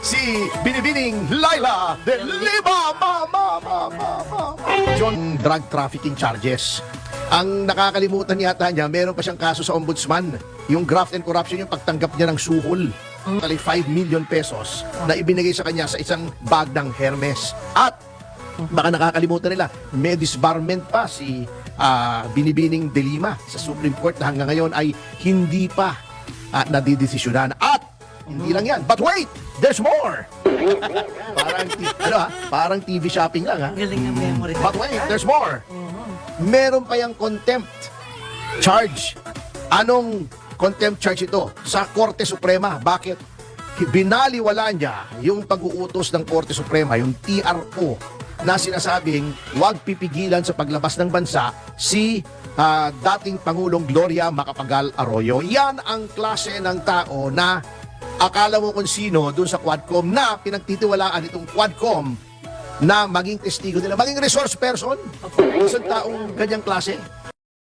si Binibining Laila de Lima. John, drug trafficking charges. Ang nakakalimutan yata niya, meron pa siyang kaso sa ombudsman. Yung graft and corruption, yung pagtanggap niya ng suhol. 5 million pesos na ibinigay sa kanya sa isang bag ng Hermes. At baka nakakalimutan nila, may disbarment pa si Binibining de Lima sa Supreme Court na hanggang ngayon ay hindi pa nadidesisyonan. At hindi lang yan, but wait, there's more. Parang TV shopping lang, ha? Galing ng memory. But wait, there's more. Meron pa yung contempt charge. Anong contempt charge ito? Sa Korte Suprema. Bakit? Binaliwala niya yung pag-uutos ng Korte Suprema, yung TRO, na sinasabing huwag pipigilan sa paglabas ng bansa si dating Pangulong Gloria Macapagal Arroyo. Yan ang klase ng tao na akala mo kung sino dun sa Quadcom na pinagtitiwalaan itong Quadcom na maging testigo nila, maging resource person. Isang taong ganyang klase.